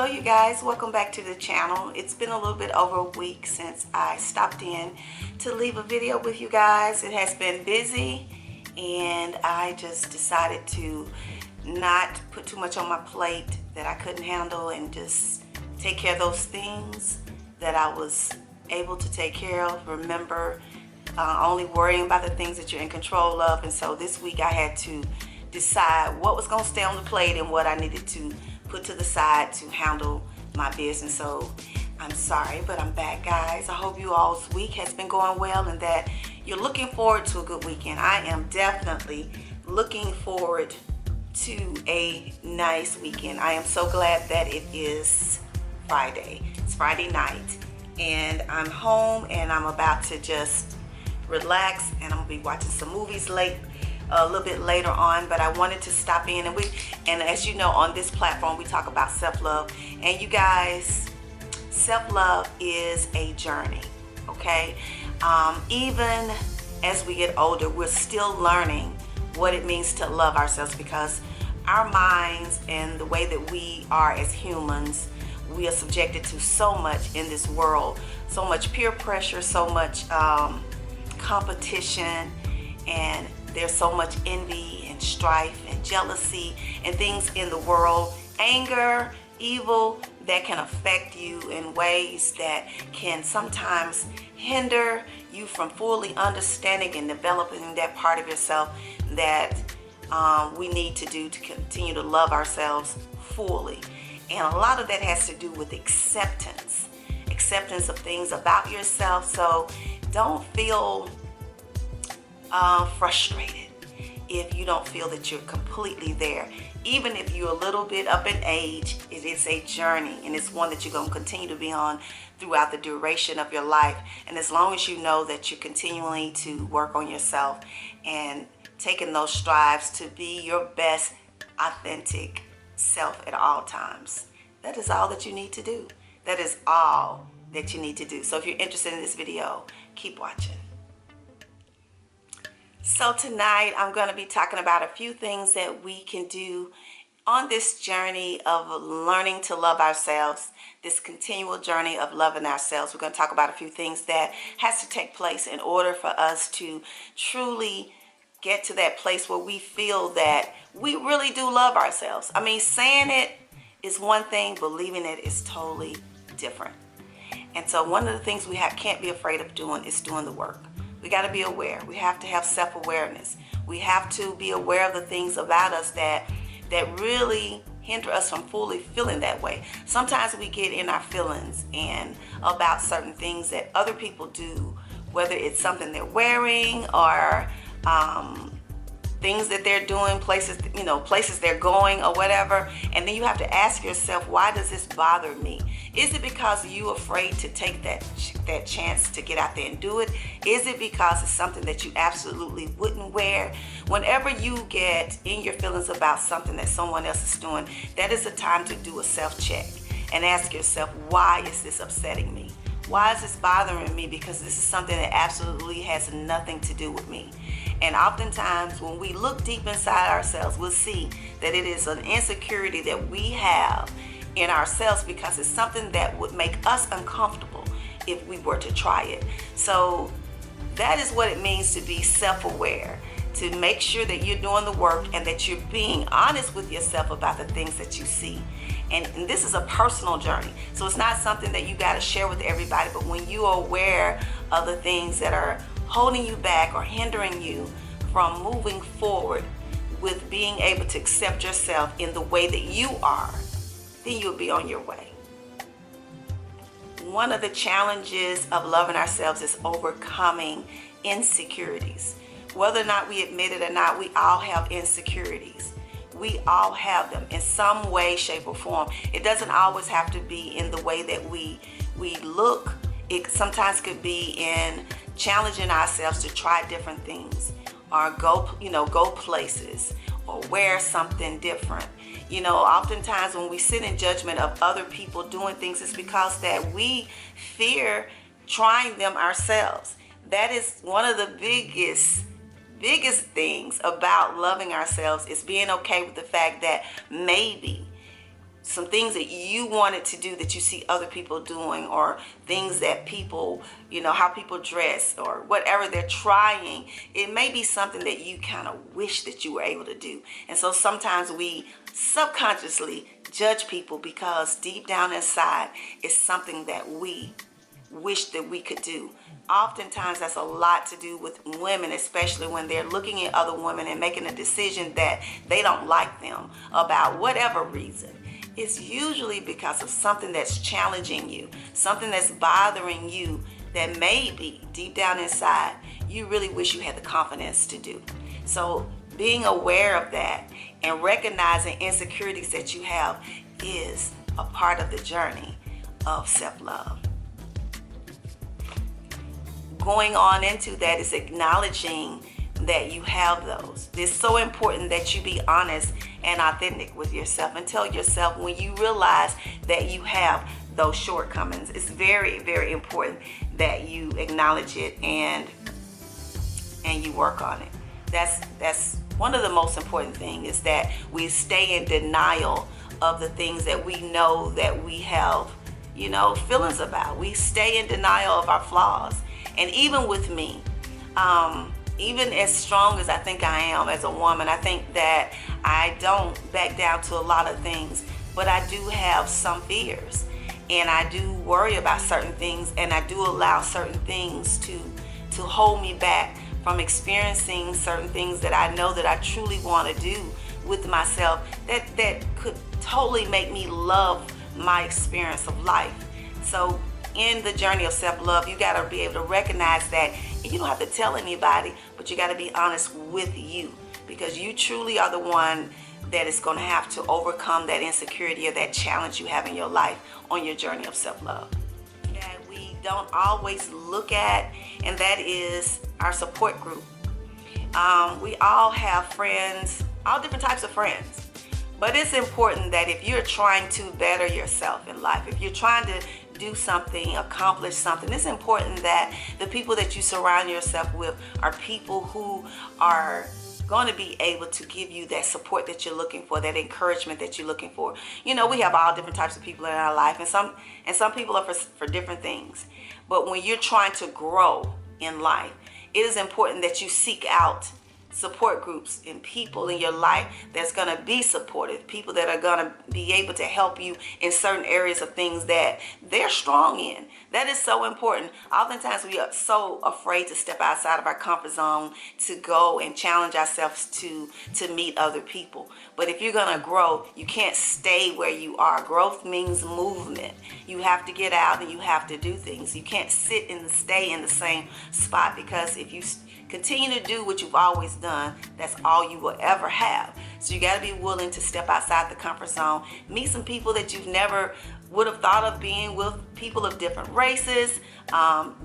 you guys, welcome back to the channel. It's been a little bit over a week since I stopped in to leave a video with you guys. It has been busy and I just decided to not put too much on my plate that I couldn't handle and just take care of those things that I was able to take care of. Remember, only worrying about the things that you're in control of. And so this week I had to decide what was going to stay on the plate and what I needed to put to the side to handle my business. So I'm sorry, but I'm back, guys. I hope you all's week has been going well and that you're looking forward to a good weekend. I am definitely looking forward to a nice weekend. I am so glad that it is Friday. It's Friday night and I'm home and I'm about to just relax, and I'm gonna be watching some movies a little bit later on. But I wanted to stop in, and as you know, on this platform we talk about self-love, and you guys, self-love is a journey, okay? Even as we get older, we're still learning what it means to love ourselves, because our minds and the way that we are as humans, we are subjected to so much in this world, so much peer pressure, so much competition, and there's so much envy and strife and jealousy and things in the world, anger, evil, that can affect you in ways that can sometimes hinder you from fully understanding and developing that part of yourself that we need to do to continue to love ourselves fully. And a lot of that has to do with acceptance of things about yourself. So don't feel frustrated if you don't feel that you're completely there. Even if you're a little bit up in age, it is a journey, and it's one that you're going to continue to be on throughout the duration of your life. And as long as you know that you're continuing to work on yourself and taking those strides to be your best authentic self at all times, that is all that you need to do. That is all that you need to do. So if you're interested in this video, keep watching. So tonight I'm going to be talking about a few things that we can do on this journey of learning to love ourselves, this continual journey of loving ourselves. We're going to talk about a few things that has to take place in order for us to truly get to that place where we feel that we really do love ourselves. I mean, saying it is one thing, believing it is totally different. And so one of the things we can't be afraid of doing is doing the work. We got to be aware. We have to have self-awareness. We have to be aware of the things about us that really hinder us from fully feeling that way. Sometimes we get in our feelings and about certain things that other people do, whether it's something they're wearing or things that they're doing, places they're going or whatever. And then you have to ask yourself, why does this bother me? Is it because you're afraid to take that chance to get out there and do it? Is it because it's something that you absolutely wouldn't wear? Whenever you get in your feelings about something that someone else is doing, that is a time to do a self-check and ask yourself, why is this upsetting me? Why is this bothering me? Because this is something that absolutely has nothing to do with me. And oftentimes when we look deep inside ourselves, we'll see that it is an insecurity that we have in ourselves, because it's something that would make us uncomfortable if we were to try it. So that is what it means to be self-aware, to make sure that you're doing the work and that you're being honest with yourself about the things that you see. And this is a personal journey, so it's not something that you got to share with everybody. But when you are aware of the things that are holding you back or hindering you from moving forward with being able to accept yourself in the way that you are, then you'll be on your way. One of the challenges of loving ourselves is overcoming insecurities. Whether or not we admit it or not, we all have insecurities. We all have them in some way, shape, or form. It doesn't always have to be in the way that we look. It sometimes could be in challenging ourselves to try different things, or go places, or wear something different. Oftentimes when we sit in judgment of other people doing things, it's because that we fear trying them ourselves. That is one of the biggest things about loving ourselves, is being okay with the fact that maybe some things that you wanted to do that you see other people doing, or things that people, how people dress or whatever they're trying. It may be something that you kind of wish that you were able to do. And so sometimes we subconsciously judge people because deep down inside it's something that we wish that we could do. Oftentimes that's a lot to do with women, especially when they're looking at other women and making a decision that they don't like them about whatever reason. It's usually because of something that's challenging you, something that's bothering you that maybe deep down inside you really wish you had the confidence to do. So being aware of that and recognizing insecurities that you have is a part of the journey of self-love. Going on into that is acknowledging that you have those. It's so important that you be honest and authentic with yourself and tell yourself when you realize that you have those shortcomings. It's very, very important that you acknowledge it and you work on it. That's one of the most important things, is that we stay in denial of the things that we know that we have, feelings about. We stay in denial of our flaws. And even with me, even as strong as I think I am as a woman, I think that I don't back down to a lot of things, but I do have some fears, and I do worry about certain things, and I do allow certain things to hold me back from experiencing certain things that I know that I truly want to do with myself, that could totally make me love my experience of life. So in the journey of self-love, you got to be able to recognize that. You don't have to tell anybody, but you got to be honest with you, because you truly are the one that is going to have to overcome that insecurity or that challenge you have in your life on your journey of self-love. That we don't always look at, and that is our support group. We all have friends, all different types of friends. But it's important that if you're trying to better yourself in life, if you're trying to do something, accomplish something, it's important that the people that you surround yourself with are people who are going to be able to give you that support that you're looking for, that encouragement that you're looking for. We have all different types of people in our life, and some people are for different things. But when you're trying to grow in life, it is important that you seek out support groups and people in your life that's going to be supportive, people that are going to be able to help you in certain areas of things that they're strong in. That is so important. Oftentimes we are so afraid to step outside of our comfort zone, to go and challenge ourselves to meet other people. But if you're going to grow, you can't stay where you are. Growth means movement. You have to get out and you have to do things. You can't sit and stay in the same spot, because if you continue to do what you've always done, that's all you will ever have. So you got to be willing to step outside the comfort zone, meet some people that you've never would have thought of being with, people of different races,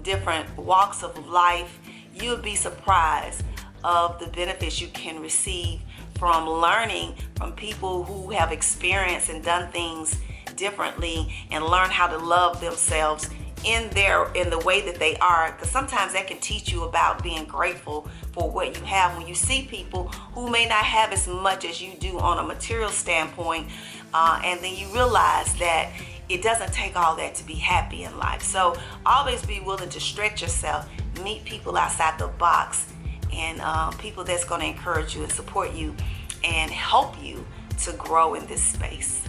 different walks of life. You'll be surprised of the benefits you can receive from learning from people who have experienced and done things differently, and learn how to love themselves in the way that they are, because sometimes that can teach you about being grateful for what you have. When you see people who may not have as much as you do on a material standpoint, and then you realize that it doesn't take all that to be happy in life. So always be willing to stretch yourself, meet people outside the box, and people that's going to encourage you and support you and help you to grow in this space.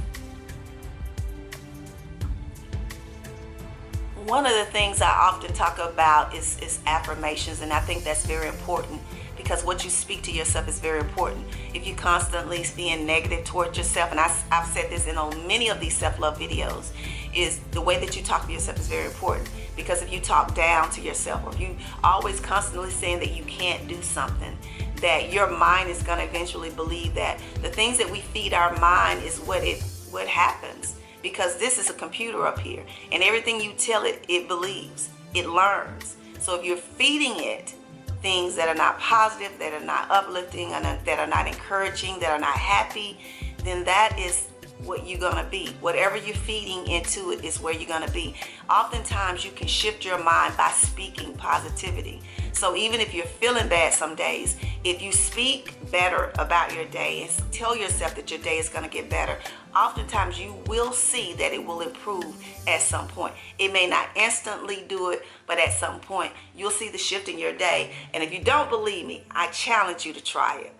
One of the things I often talk about is affirmations, and I think that's very important, because what you speak to yourself is very important. If you constantly being negative towards yourself, and I've said this in many of these self-love videos, is the way that you talk to yourself is very important. Because if you talk down to yourself, or if you always constantly saying that you can't do something, that your mind is going to eventually believe that. The things that we feed our mind is what happens. Because this is a computer up here, and everything you tell it, it believes, it learns. So if you're feeding it things that are not positive, that are not uplifting, and that are not encouraging, that are not happy, then that is what you're going to be. Whatever you're feeding into it is where you're going to be. Oftentimes you can shift your mind by speaking positivity. So even if you're feeling bad some days, if you speak better about your day and tell yourself that your day is going to get better, oftentimes you will see that it will improve at some point. It may not instantly do it, but at some point you'll see the shift in your day. And if you don't believe me, I challenge you to try it.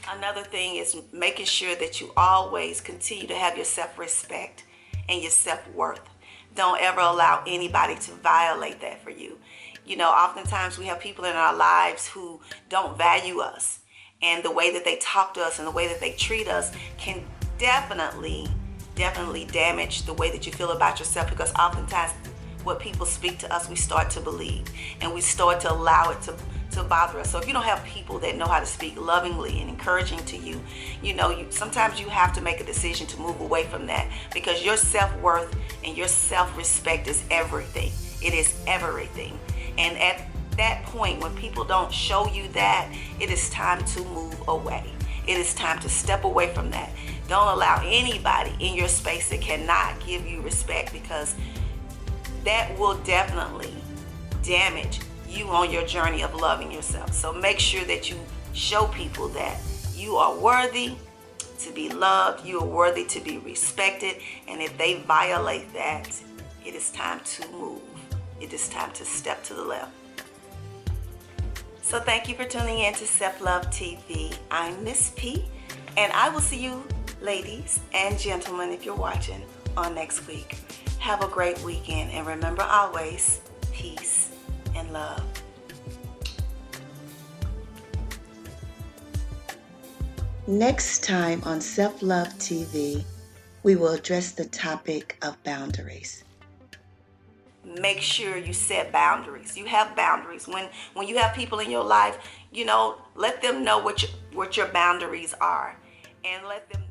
Another thing is making sure that you always continue to have your self-respect and your self-worth. Don't ever allow anybody to violate that for you. You know, oftentimes we have people in our lives who don't value us, and the way that they talk to us and the way that they treat us can definitely damage the way that you feel about yourself, because oftentimes what people speak to us, we start to believe, and we start to allow it to bother us. So if you don't have people that know how to speak lovingly and encouraging to you, sometimes you have to make a decision to move away from that, because your self-worth and your self-respect is everything. It is everything. And at that point, when people don't show you that, it is time to move away. It is time to step away from that. Don't allow anybody in your space that cannot give you respect, because that will definitely damage you on your journey of loving yourself. So make sure that you show people that you are worthy to be loved, you are worthy to be respected, and if they violate that, it is time to move. It is time to step to the left. So thank you for tuning in to Self Love TV. I'm Miss P, and I will see you, ladies and gentlemen, if you're watching, on next week. Have a great weekend, and remember always, peace and love. Next time on Self Love TV, we will address the topic of boundaries. Make sure you set boundaries. You have boundaries. When you have people in your life, let them know what your boundaries are, and let them